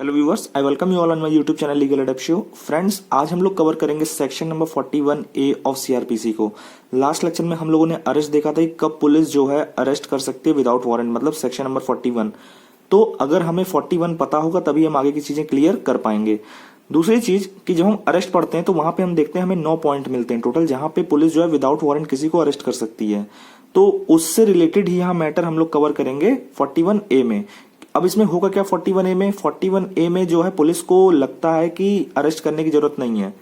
Hello viewers, I welcome you all on my YouTube channel legal adept show. Friends, आज हम लोग cover करेंगे section number 41A of CrPC को। Last lecture में हम लोगों ने अरेस्ट देखा था कि कब पुलिस जो है अरेस्ट कर सकती है विदाउट वारंट, मतलब सेक्शन नंबर 41। तो अगर हमें 41 पता होगा तभी हम आगे की चीजें क्लियर कर पाएंगे। दूसरी चीज कि जब हम अरेस्ट पढ़ते हैं तो वहां पे हम देखते हैं हमें 9 पॉइंट मिलते हैं टोटल, जहां पे पुलिस जो है विदाउट वारंट किसी को अरेस्ट कर सकती है। तो उससे रिलेटेड ही यहाँ मैटर हम लोग कवर करेंगे 41A में। अब इसमें होगा क्या 41A में? 41A में जो है पुलिस को लगता है कि अरेस्ट करने की जरूरत नहीं है।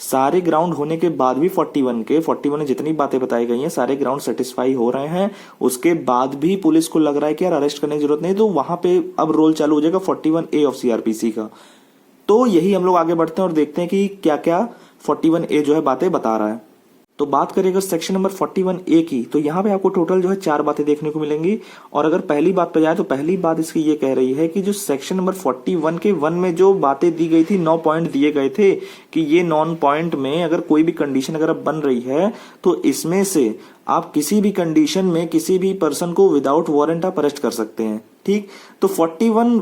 सारे ग्राउंड होने के बाद भी 41 में जितनी बातें बताई गई हैं सारे ग्राउंड सेटिस्फाई हो रहे हैं, उसके बाद भी पुलिस को लग रहा है कि यार अरेस्ट करने की जरूरत नहीं, तो वहां पे अब रोल चालू हो जाएगा 41A ऑफ सीआरपीसी का। तो यही हम लोग आगे बढ़ते हैं और देखते हैं कि क्या क्या 41A जो है बातें बता रहा है। तो बात करेगा सेक्शन नंबर 41A की, तो यहाँ पे आपको टोटल जो है 4 बातें देखने को मिलेंगी। और अगर पहली बात पे जाए तो पहली बात इसकी ये कह रही है कि जो सेक्शन नंबर 41 के 1 में जो बातें दी गई थी, 9 पॉइंट दिए गए थे कि ये 9 पॉइंट में अगर कोई भी कंडीशन अगर अब बन रही है तो इसमें से आप किसी भी कंडीशन में किसी भी पर्सन को विदाउट वारंट आप अरेस्ट कर सकते हैं। ठीक, तो 41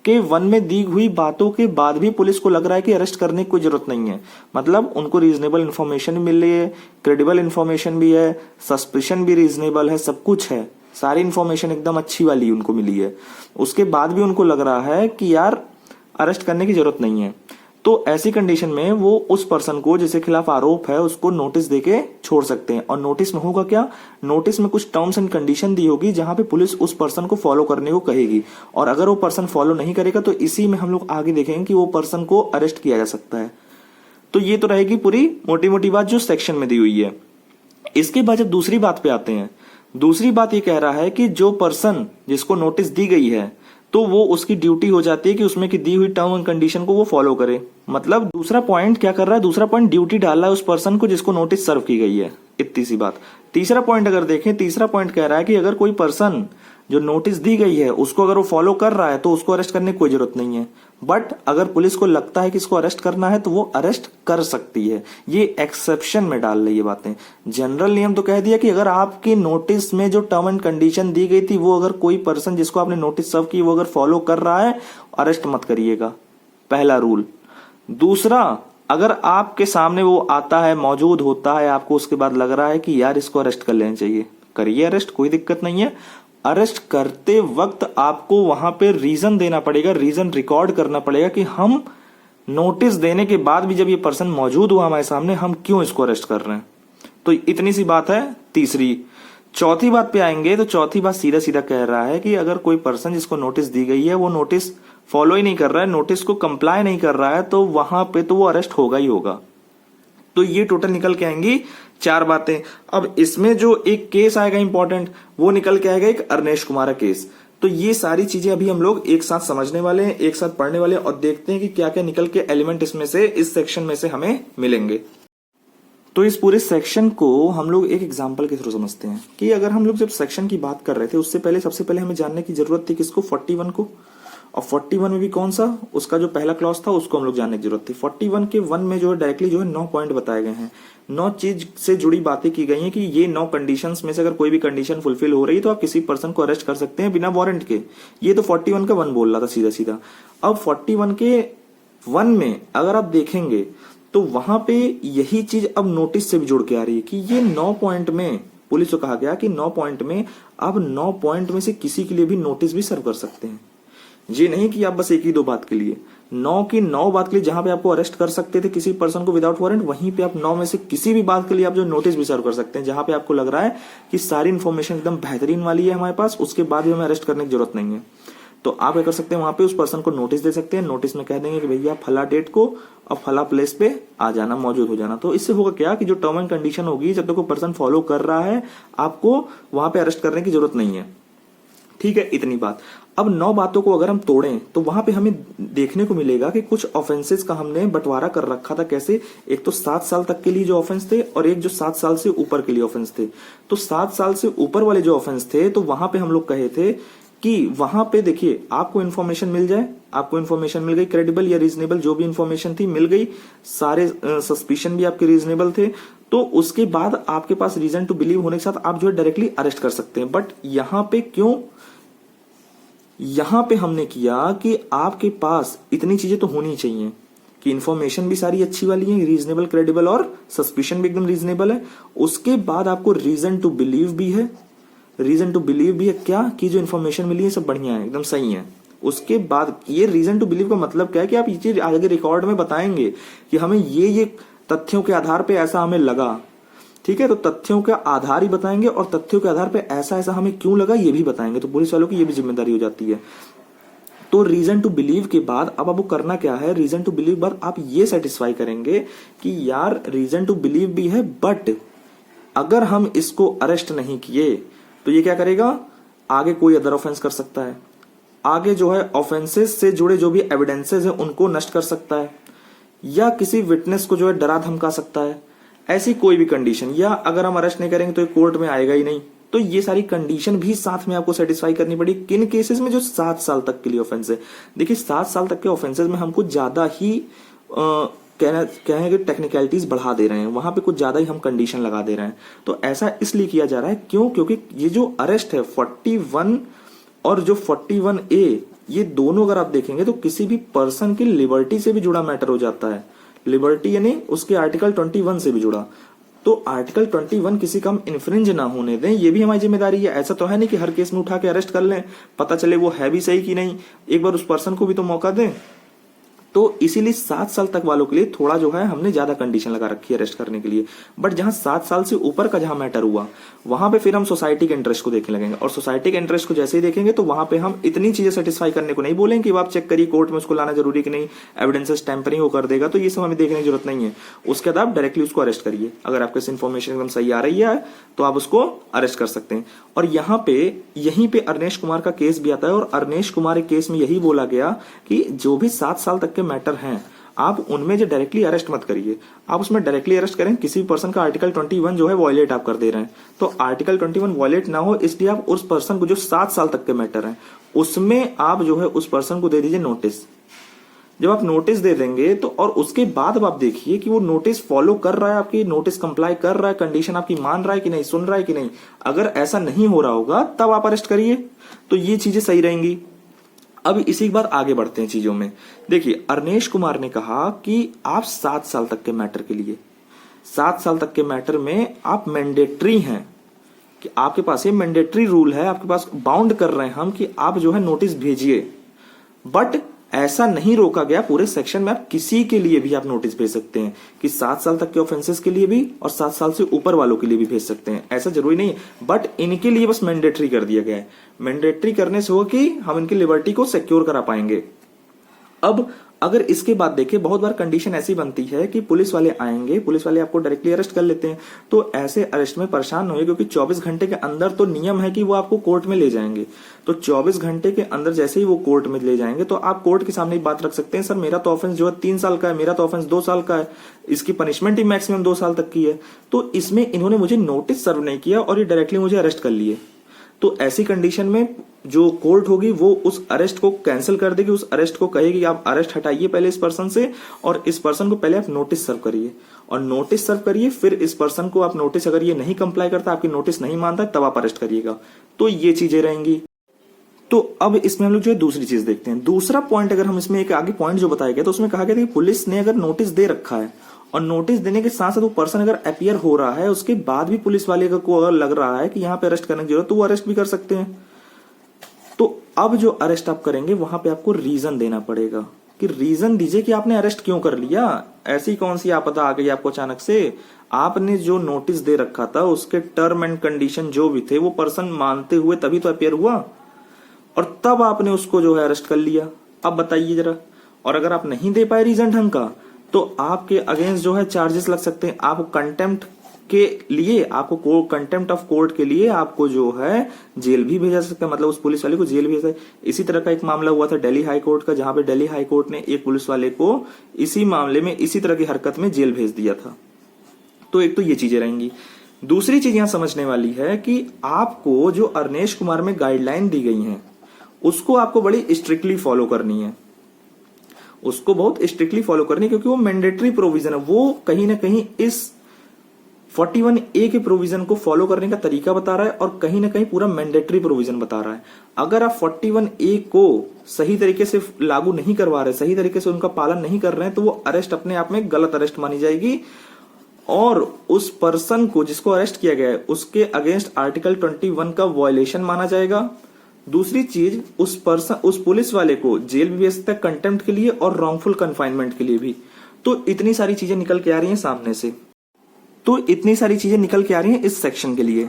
के 1 में दी हुई बातों के बाद भी पुलिस को लग रहा है कि अरेस्ट करने की कोई जरूरत नहीं है। मतलब उनको रीजनेबल इन्फॉर्मेशन भी मिल रही है, क्रेडिबल इन्फॉर्मेशन भी है, सस्पिशन भी रीजनेबल है, सब कुछ है, सारी इन्फॉर्मेशन एकदम अच्छी वाली उनको मिली है। उसके बाद भी उनको लग रहा है कि यार अरेस्ट करने की जरूरत नहीं है। तो ऐसी कंडीशन में वो उस पर्सन को जिसके खिलाफ आरोप है उसको नोटिस देके छोड़ सकते हैं। और नोटिस में होगा क्या? नोटिस में कुछ टर्म्स एंड कंडीशन दी होगी जहां पे पुलिस उस पर्सन को फॉलो करने को कहेगी, और अगर वो पर्सन फॉलो नहीं करेगा तो इसी में हम लोग आगे देखेंगे कि वो पर्सन को अरेस्ट किया जा सकता है। तो ये तो रहेगी पूरी मोटी मोटी बात जो सेक्शन में दी हुई है। इसके बाद जब दूसरी बात पे आते हैं, दूसरी बात ये कह रहा है कि जो पर्सन जिसको नोटिस दी गई है तो वो उसकी ड्यूटी हो जाती है कि उसमें की दी हुई टर्म एंड कंडीशन को वो फॉलो करे। मतलब दूसरा पॉइंट क्या कर रहा है? दूसरा पॉइंट ड्यूटी डाल रहा है उस पर्सन को जिसको नोटिस सर्व की गई है। इतनी सी बात। तीसरा पॉइंट अगर देखें, तीसरा पॉइंट कह रहा है कि अगर कोई पर्सन जो नोटिस दी गई है उसको अगर वो फॉलो कर रहा है तो उसको अरेस्ट करने की कोई जरूरत नहीं है। बट अगर पुलिस को लगता है कि इसको अरेस्ट करना है तो वो अरेस्ट कर सकती है। ये एक्सेप्शन में डाल रही है बातें। जनरल नियम तो कह दिया कि अगर आपकी नोटिस में जो टर्म एंड कंडीशन दी गई थी वो अगर कोई पर्सन जिसको आपने नोटिस सर्व की वो अगर फॉलो कर रहा है, अरेस्ट मत करिएगा, पहला रूल। दूसरा, अगर आपके सामने वो आता है, मौजूद होता है, आपको उसके बाद लग रहा है कि यार इसको अरेस्ट कर लेना चाहिए, करिए अरेस्ट, कोई दिक्कत नहीं है। अरेस्ट करते वक्त आपको वहां पे रीजन देना पड़ेगा, रीजन रिकॉर्ड करना पड़ेगा कि हम नोटिस देने के बाद भी जब ये पर्सन मौजूद हुआ हमारे सामने, हम क्यों इसको अरेस्ट कर रहे हैं। तो इतनी सी बात है तीसरी। चौथी बात पे आएंगे तो चौथी बात सीधा सीधा कह रहा है कि अगर कोई पर्सन जिसको नोटिस दी गई है वो नोटिस फॉलो ही नहीं कर रहा है, नोटिस को कंप्लाई नहीं कर रहा है, तो वहां पे तो वो अरेस्ट होगा ही होगा। तो ये टोटल निकल के आएंगी 4 बातें। अब इसमें जो एक केस आएगा इंपॉर्टेंट, वो निकल के आएगा एक अरनेश कुमार केस। तो ये सारी चीजें अभी हम लोग एक साथ समझने वाले हैं, एक साथ पढ़ने वाले हैं और देखते हैं कि क्या क्या निकल के एलिमेंट इसमें से, इस सेक्शन में से हमें मिलेंगे। तो इस पूरे सेक्शन को हम लोग एक एग्जांपल के थ्रू समझते हैं कि अगर हम लोग जब सेक्शन की बात कर रहे थे उससे पहले सबसे पहले हमें जानने की जरूरत थी किसको? 41 को। और 41 में भी कौन सा? उसका जो पहला क्लॉज था उसको हम लोग जानने की जरूरत थी। 41 के 1 में जो है डायरेक्टली जो है 9 पॉइंट बताए गए हैं, 9 चीज से जुड़ी बातें की गई हैं कि ये 9 कंडीशंस में से अगर कोई भी कंडीशन फुलफिल हो रही है तो आप किसी पर्सन को अरेस्ट कर सकते हैं बिना वारंट के। ये तो 41 का 1 बोल रहा था सीधा सीधा। अब 41 के 1 में अगर आप देखेंगे तो वहां पे यही चीज अब नोटिस से भी जुड़ के आ रही है कि ये 9 पॉइंट में पुलिस को कहा गया कि 9 पॉइंट में आप 9 पॉइंट में से किसी के लिए भी नोटिस भी सर्व कर सकते हैं। ये नहीं कि आप बस एक ही 2 बात के लिए, 9 की 9 बात के लिए जहां पे आपको अरेस्ट कर सकते थे किसी पर्सन को विदाउट वारंट, वहीं पे आप 9 में से किसी भी बात के लिए आप जो नोटिस भी सर्व कर सकते हैं जहां पे आपको लग रहा है कि सारी इन्फॉर्मेशन एकदम बेहतरीन वाली है हमारे पास, उसके बाद भी हमें अरेस्ट करने की जरूरत नहीं है। तो आप क्या कर सकते हैं, वहां पे उस पर्सन को नोटिस दे सकते हैं। नोटिस में कह देंगे कि भैया फला डेट को और फला प्लेस पे आ जाना, मौजूद हो जाना। तो इससे होगा क्या कि जो टर्म एंड कंडीशन होगी, जब तक कोई पर्सन फॉलो कर रहा है आपको वहां पे अरेस्ट करने की जरूरत नहीं है। ठीक है, इतनी बात। अब 9 बातों को अगर हम तोड़ें तो वहां पे हमें देखने को मिलेगा कि कुछ ऑफेंसेस का हमने बंटवारा कर रखा था। कैसे? एक तो 7 साल तक के लिए जो ऑफेंस थे और एक जो 7 साल से ऊपर के लिए ऑफेंस थे। तो 7 साल से ऊपर वाले जो ऑफेंस थे तो वहां पे हम लोग कहे थे कि वहां पे देखिए आपको इन्फॉर्मेशन मिल जाए, आपको इन्फॉर्मेशन मिल गई, क्रेडिबल या रीजनेबल जो भी इन्फॉर्मेशन थी मिल गई, सारे सस्पिशन भी आपके रीजनेबल थे, तो उसके बाद आपके पास रीजन टू बिलीव होने के साथ आप जो है डायरेक्टली अरेस्ट कर सकते हैं। बट यहां पे क्यों यहां पे हमने किया कि आपके पास इतनी चीजें तो होनी चाहिए कि इन्फॉर्मेशन भी सारी अच्छी वाली है, रीजनेबल, क्रेडिबल और सस्पिशन भी एकदम रीजनेबल है। उसके बाद आपको रीजन टू बिलीव भी है। रीजन टू बिलीव भी है क्या कि जो इन्फॉर्मेशन मिली है सब बढ़िया है, एकदम सही है। उसके बाद ये रीजन टू बिलीव का मतलब क्या है कि आप ये चीज आगे रिकॉर्ड में बताएंगे कि हमें ये तथ्यों के आधार पे ऐसा हमें लगा। ठीक है, तो तथ्यों का आधार ही बताएंगे और तथ्यों के आधार पे ऐसा ऐसा हमें क्यों लगा ये भी बताएंगे। तो पुलिस वालों की ये भी जिम्मेदारी हो जाती है। तो रीजन टू बिलीव के बाद अब आपको करना क्या है, रीजन टू बिलीव बाद आप ये सेटिस्फाई करेंगे कि यार रीजन टू बिलीव भी है, बट अगर हम इसको अरेस्ट नहीं किए तो ये क्या करेगा, आगे कोई अदर ऑफेंस कर सकता है, आगे जो है ऑफेंसेस से जुड़े जो भी एविडेंसेस है उनको नष्ट कर सकता है, या किसी विटनेस को जो है डरा धमका सकता है, ऐसी कोई भी कंडीशन, या अगर हम अरेस्ट नहीं करेंगे तो ये कोर्ट में आएगा ही नहीं। तो ये सारी कंडीशन भी साथ में आपको सेटिस्फाई करनी पड़ी। किन केसेस में, जो 7 साल तक के लिए ऑफेंस है। देखिए 7 साल तक के ऑफेंसेस में हमको ज्यादा ही कहेंगे टेक्निकलिटीज बढ़ा दे रहे हैं, वहां पे कुछ ज्यादा ही हम कंडीशन लगा दे रहे हैं। तो ऐसा इसलिए किया जा रहा है क्यों, क्योंकि ये जो अरेस्ट है 41 और जो 41A, ये दोनों अगर आप देखेंगे तो किसी भी पर्सन की लिबर्टी से भी जुड़ा मैटर हो जाता है। लिबर्टी यानी उसके आर्टिकल 21 से भी जुड़ा। तो आर्टिकल 21 किसी का हम इन्फ्रिंज ना होने दें, ये भी हमारी जिम्मेदारी है। ऐसा तो है नहीं कि हर केस में उठा के अरेस्ट कर लें, पता चले वो है भी सही कि नहीं, एक बार उस पर्सन को भी तो मौका दें। तो इसीलिए 7 साल तक वालों के लिए थोड़ा जो है हमने ज्यादा कंडीशन लगा रखी है अरेस्ट करने के लिए। बट जहां 7 साल से ऊपर का जहां मैटर हुआ, वहां पे फिर हम सोसाइटी के इंटरेस्ट को देखने लगेंगे, और सोसाइटी के इंटरेस्ट को जैसे ही देखेंगे तो वहां पे हम इतनी चीजें सेटिस्फाई करने को नहीं बोलेंगे कि आप चेक करिए कोर्ट में उसको लाना जरूरी कि नहीं, एविडेंसेस टैंपरिंग वो कर देगा, तो ये सब हमें देखने की जरूरत नहीं है। उसके बाद आप डायरेक्टली उसको अरेस्ट करिए। अगर आपके इन्फॉर्मेशन एकदम सही आ रही है तो आप उसको अरेस्ट कर सकते हैं। और यहाँ पे यहीं पे अरनेश कुमार का केस भी आता है, और अरनेश कुमार के केस में यही बोला गया कि जो भी 7 साल तक के मैटर हैं आप उनमें जो डायरेक्टली अरेस्ट मत करिए, आप उसमें डायरेक्टली अरेस्ट करें किसी पर्सन का आर्टिकल 21 जो है वॉयलेट आप कर दे रहे हैं। तो आर्टिकल 21 वॉयलेट ना हो इसलिए आप उस पर्सन को, जो 7 साल तक के मैटर हैं उसमें आप जो है उस पर्सन को दे दीजिए नोटिस। जब आप नोटिस दे देंगे तो, और उसके बाद अब आप देखिए कि वो नोटिस फॉलो कर रहा है, आपकी नोटिस कंप्लाई कर रहा है, कंडीशन आपकी मान रहा है कि नहीं, सुन रहा है कि नहीं। अगर ऐसा नहीं हो रहा होगा तब आप अरेस्ट करिए, तो ये चीजें सही रहेंगी। अब इसी बार आगे बढ़ते हैं चीजों में। देखिए अरनेश कुमार ने कहा कि आप 7 साल तक के मैटर के लिए, 7 साल तक के मैटर में आप मैंडेटरी हैं, कि आपके पास ये मैंडेटरी रूल है, आपके पास बाउंड कर रहे हैं हम कि आप जो है नोटिस भेजिए। बट ऐसा नहीं रोका गया, पूरे सेक्शन में आप किसी के लिए भी आप नोटिस भेज सकते हैं, कि 7 साल तक के ऑफेंसेस के लिए भी और 7 साल से ऊपर वालों के लिए भी भेज सकते हैं, ऐसा जरूरी नहीं। बट इनके लिए बस मैंडेटरी कर दिया गया है। मैंडेटरी करने से हो कि हम इनकी लिबर्टी को सिक्योर करा पाएंगे। अब अगर इसके बाद देखिए बहुत बार कंडीशन ऐसी बनती है कि पुलिस वाले आएंगे, पुलिस वाले आपको डायरेक्टली अरेस्ट कर लेते हैं, तो ऐसे अरेस्ट में परेशान न होइए, क्योंकि 24 घंटे के अंदर तो नियम है कि वो आपको कोर्ट में ले जाएंगे। तो 24 घंटे के अंदर जैसे ही वो कोर्ट में ले जाएंगे तो आप कोर्ट के सामने बात रख सकते हैं, सर मेरा तो ऑफेंस जो है 3 साल का है, मेरा तो ऑफेंस 2 साल का है, इसकी पनिशमेंट ही मैक्सिमम 2 साल तक की है, तो इसमें इन्होंने मुझे नोटिस सर्व नहीं किया और ये डायरेक्टली मुझे अरेस्ट कर लिए। तो ऐसी कंडीशन में जो कोर्ट होगी वो उस अरेस्ट को कैंसिल कर देगी, उस अरेस्ट को कहेगी आप अरेस्ट हटाइए पहले इस पर्सन से, और इस पर्सन को पहले आप नोटिस सर्व करिए, और नोटिस सर्व करिए, फिर इस पर्सन को आप नोटिस, अगर ये नहीं कंप्लाई करता, आपकी नोटिस नहीं मानता, तब आप अरेस्ट करिएगा। तो ये चीजें रहेंगी। तो अब इसमें हम लोग जो है दूसरी चीज देखते हैं। दूसरा पॉइंट, अगर हम इसमें एक आगे पॉइंट जो बताया गया तो उसमें कहा गया था कि पुलिस ने अगर नोटिस दे रखा है और नोटिस देने के साथ साथ वो पर्सन अगर अपीयर हो रहा है, उसके बाद भी पुलिस वाले को अगर लग रहा है कि यहाँ पे अरेस्ट करने की जरूरत, तो वो अरेस्ट भी कर सकते हैं। तो अब जो अरेस्ट आप करेंगे वहां पे आपको रीजन देना पड़ेगा, कि रीजन दीजिए कि आपने अरेस्ट क्यों कर लिया। ऐसी कौन सी आपदा आ गई आपको अचानक से, आपने जो नोटिस दे रखा था उसके टर्म एंड कंडीशन जो भी थे वो पर्सन मानते हुए तभी तो अपीयर हुआ, और तब आपने उसको जो है अरेस्ट कर लिया। अब बताइए जरा, और अगर आप नहीं दे पाए रीजन ढंग का तो आपके अगेंस्ट जो है चार्जेस लग सकते हैं। आपको कंटेम्प्ट के लिए, आपको कंटेम्प्ट ऑफ कोर्ट के लिए आपको जो है जेल भी भेजा सकते हैं, मतलब उस पुलिस वाले को जेल भेजा है। इसी तरह का एक मामला हुआ था दिल्ली हाई कोर्ट का, जहां पे दिल्ली हाई कोर्ट ने एक पुलिस वाले को इसी मामले में इसी तरह की हरकत में जेल भेज दिया था। तो एक तो ये चीजें रहेंगी। दूसरी चीज यहां समझने वाली है कि आपको जो अरनेश कुमार में गाइडलाइन दी गई है उसको आपको बड़ी स्ट्रिक्टली फॉलो करनी है, उसको बहुत स्ट्रिक्टली फॉलो करनी है, क्योंकि वो मैंडेटरी प्रोविजन है। वो कहीं ना कहीं इस 41A के प्रोविजन को फॉलो करने का तरीका बता रहा है और कहीं ना कहीं पूरा मैंडेटरी प्रोविजन बता रहा है। अगर आप 41A को सही तरीके से लागू नहीं करवा रहे, सही तरीके से उनका पालन नहीं कर रहे हैं, तो वो अरेस्ट अपने आप में गलत अरेस्ट मानी जाएगी और उस पर्सन को जिसको अरेस्ट किया गया है उसके अगेंस्ट आर्टिकल 21 का वायलेशन माना जाएगा। दूसरी चीज, उस पुलिस वाले को जेल भी भेज सकता है कंटेम्प्ट के लिए और रॉन्गफुल कन्फाइनमेंट के लिए भी। तो इतनी सारी चीजें निकल के आ रही हैं सामने से, तो इतनी सारी चीजें निकल के आ रही हैं इस सेक्शन के लिए।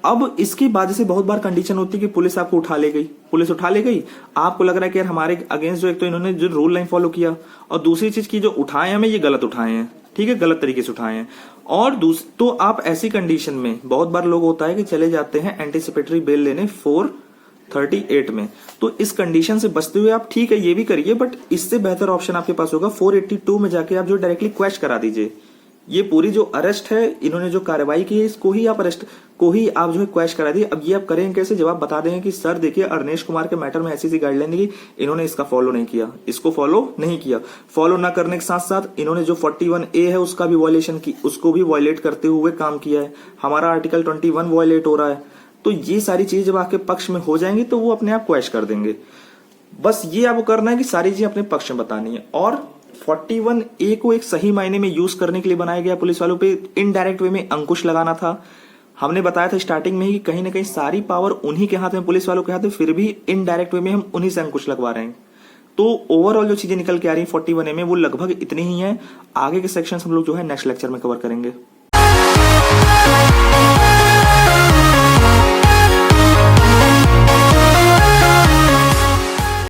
अब इसकी बाद से बहुत बार कंडीशन होती है कि पुलिस आपको उठा ले गई, पुलिस उठा ले गई, आपको लग रहा है कि यार हमारे अगेंस्ट जो एक तो इन्होंने जो रूल नहीं फॉलो किया और दूसरी चीज की जो उठाए हमें ये गलत उठाए हैं, ठीक है, गलत तरीके से उठाए हैं। और तो आप ऐसी कंडीशन में बहुत बार लोग होता है कि चले जाते हैं एंटीसिपेटरी बेल लेने 438 में, तो इस कंडीशन से बचते हुए आप ठीक है ये भी करिए, बट इससे बेहतर ऑप्शन आपके पास होगा 482 में जाके आप जो डायरेक्टली क्वेश करा दीजिए। ये पूरी जो अरेस्ट है, इन्होंने जो कार्रवाई की है, इसको ही आप जो है क्वेश करा दिए। अब ये आप करेंगे कैसे, जब आप बता देंगे कि सर देखिए अरनेश कुमार के मैटर में ऐसी गाइडलाइन दी, इन्होंने इसका फॉलो नहीं किया, इसको फॉलो नहीं किया। फॉलो ना करने के साथ साथ इन्होंने जो 41A है उसका भी वायलेशन की, उसको भी वायलेट करते हुए काम किया है, हमारा आर्टिकल 21 वायलेट हो रहा है। तो ये सारी चीजें जब आपके पक्ष में हो जाएंगी तो वो अपने आप क्वेश कर देंगे। बस ये आपको करना है कि सारी चीजें अपने पक्ष में बतानी है। और 41A को एक सही मायने में यूज करने के लिए बनाया गया, पुलिस वालों पे इनडायरेक्ट वे में अंकुश लगाना था। हमने बताया था स्टार्टिंग में ही कि कहीं ना कहीं सारी पावर उन्हीं के हाथ में, पुलिस वालों के हाथ में, फिर भी इनडायरेक्ट वे में हम उन्हीं से अंकुश लगवा रहे हैं। तो ओवरऑल जो चीजें निकल के आ रही है 41A में वो लगभग इतनी ही है। आगे के सेक्शन हम लोग जो है नेक्स्ट लेक्चर में कवर करेंगे।